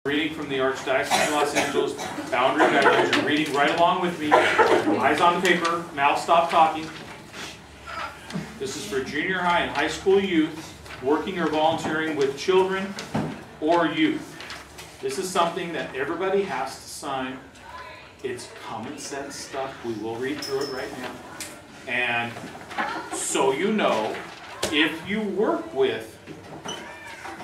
Reading from the Archdiocese of Los Angeles Boundary Guidelines. You're reading right along with me. Eyes on the paper, mouth stop talking. This is for junior high and high school youth working or volunteering with children or youth. This is something that everybody has to sign. It's common sense stuff. We will read through it right now. And so you know, if you work with,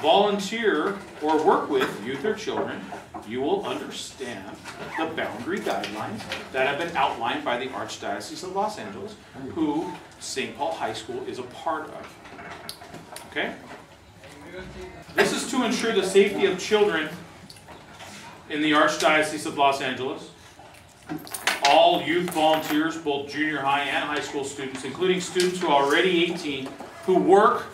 volunteer, or work with youth or children, you will understand the boundary guidelines that have been outlined by the Archdiocese of Los Angeles, who St. Paul High School is a part of. Okay? This is to ensure the safety of children in the Archdiocese of Los Angeles. All youth volunteers, both junior high and high school students, including students who are already 18, who work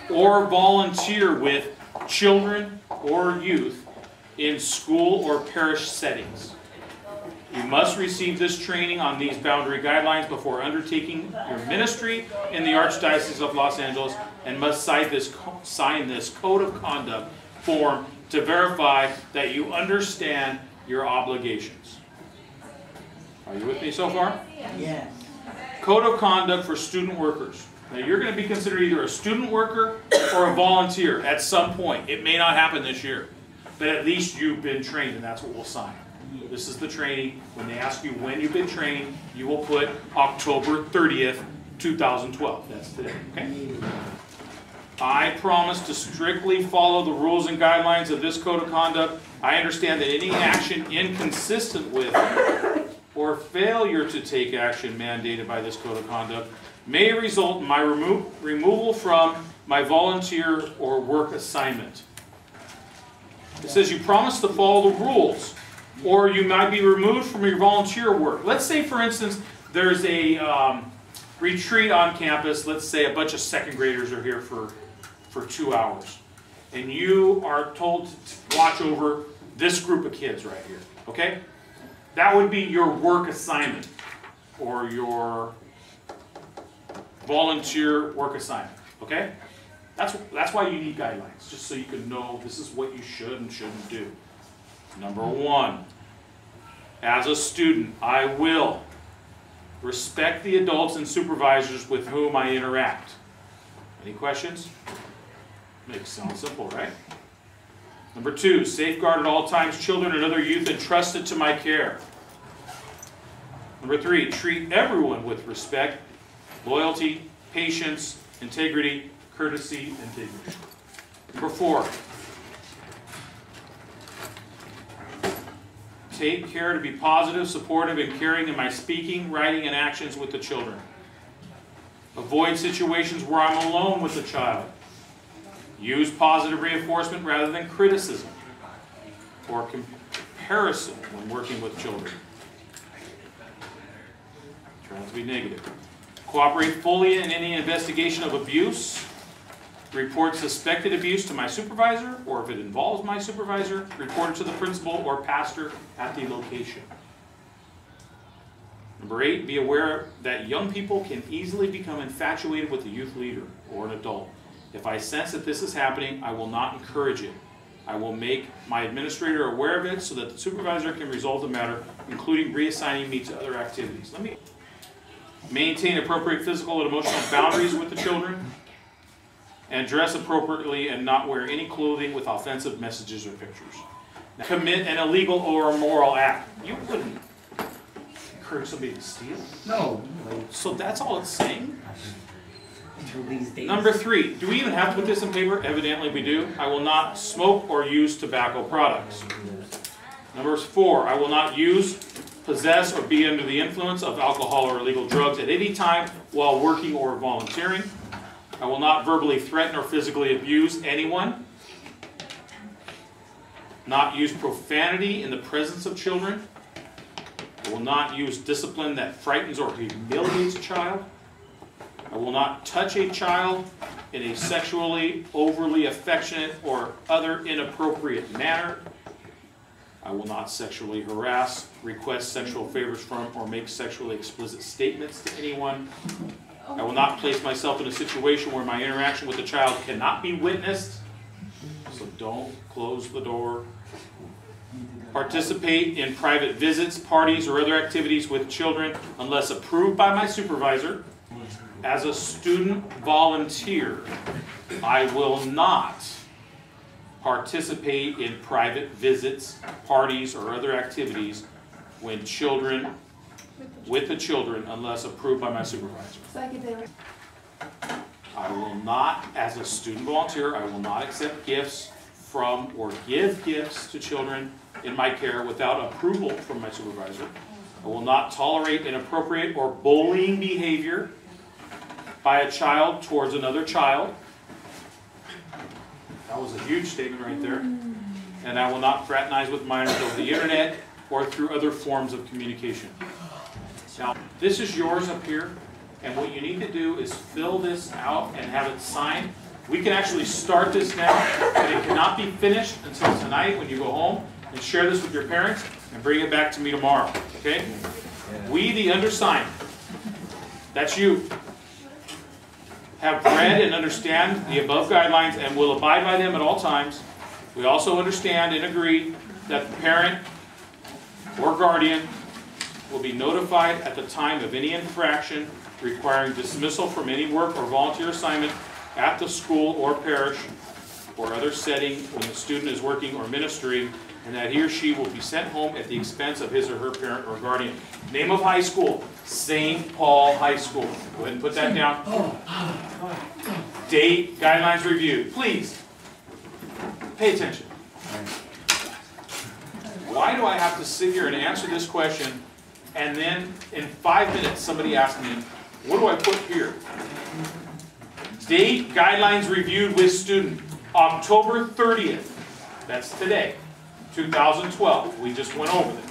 or volunteer with children or youth in school or parish settings. You must receive this training on these boundary guidelines before undertaking your ministry in the Archdiocese of Los Angeles, and must sign this Code of Conduct form to verify that you understand your obligations. Are you with me so far? Yes. Code of Conduct for student workers. Now you're going to be considered either a student worker or a volunteer at some point. It may not happen this year, but at least you've been trained, and that's what we'll sign. This is the training. When they ask you when you've been trained, you will put October 30th, 2012. That's today. Okay? I promise to strictly follow the rules and guidelines of this Code of Conduct. I understand that any action inconsistent with or failure to take action mandated by this Code of Conduct may result in my removal from my volunteer or work assignment. It says you promise to follow the rules, or you might be removed from your volunteer work. Let's say, for instance, there's a retreat on campus. Let's say a bunch of second graders are here for 2 hours, and you are told to watch over this group of kids right here. Okay? That would be your work assignment, or your volunteer work assignment. Okay? That's why you need guidelines, just so you can know this is what you should and shouldn't do. Number one, as a student, I will respect the adults and supervisors with whom I interact. Any questions? Makes it sound simple, right? Number two, safeguard at all times children and other youth entrusted to my care. Number three, treat everyone with respect, loyalty, patience, integrity, courtesy, and dignity. Number four, take care to be positive, supportive, and caring in my speaking, writing, and actions with the children. Avoid situations where I'm alone with the child. Use positive reinforcement rather than criticism or comparison when working with children. Try not to be negative. Cooperate fully in any investigation of abuse. Report suspected abuse to my supervisor, or if it involves my supervisor, report it to the principal or pastor at the location. Number eight, be aware that young people can easily become infatuated with a youth leader or an adult. If I sense that this is happening, I will not encourage it. I will make my administrator aware of it so that the supervisor can resolve the matter, including reassigning me to other activities. Let me maintain appropriate physical and emotional boundaries with the children, and dress appropriately and not wear any clothing with offensive messages or pictures. Now, commit an illegal or immoral act. You wouldn't encourage somebody to steal. No. So that's all it's saying? Until these days. Number three, do we even have to put this in paper? Evidently we do. I will not smoke or use tobacco products. Number four, I will not use, possess, or be under the influence of alcohol or illegal drugs at any time while working or volunteering. I will not verbally threaten or physically abuse anyone. Not use profanity in the presence of children. I will not use discipline that frightens or humiliates a child. I will not touch a child in a sexually overly affectionate or other inappropriate manner. I will not sexually harass, request sexual favors from, or make sexually explicit statements to anyone. I will not place myself in a situation where my interaction with the child cannot be witnessed. So don't close the door. participate in private visits, parties, or other activities with children unless approved by my supervisor. As a student volunteer, I will not participate in private visits, parties, or other activities with the children unless approved by my supervisor. I will not, as a student volunteer, I will not accept gifts from or give gifts to children in my care without approval from my supervisor. I will not tolerate inappropriate or bullying behavior by a child towards another child. That was a huge statement right there. And I will not fraternize with minors over the internet or through other forms of communication. Now, this is yours up here, and what you need to do is fill this out and have it signed. We can actually start this now, but it cannot be finished until tonight when you go home and share this with your parents and bring it back to me tomorrow, okay? We, the undersigned, that's you, have read and understand the above guidelines and will abide by them at all times. We also understand and agree that the parent or guardian will be notified at the time of any infraction requiring dismissal from any work or volunteer assignment at the school or parish or other setting when the student is working or ministering, and that he or she will be sent home at the expense of his or her parent or guardian. Name of high school, St. Paul High School. Go ahead and put that down. Date, guidelines reviewed. Please, pay attention. Why do I have to sit here and answer this question, and then in 5 minutes somebody asks me, what do I put here? Date, guidelines reviewed with student, October 30th. That's today, 2012. We just went over this.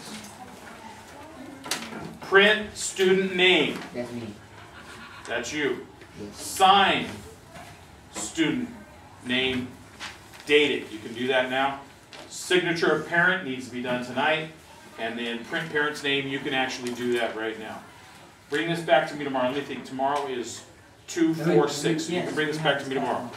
Print student name. That's me. That's you. Sign student name, date it. You can do that now. Signature of parent needs to be done tonight. And then print parent's name, you can actually do that right now. Bring this back to me tomorrow. Let me think. Tomorrow is 2/4/6. So you can bring this back to me tomorrow.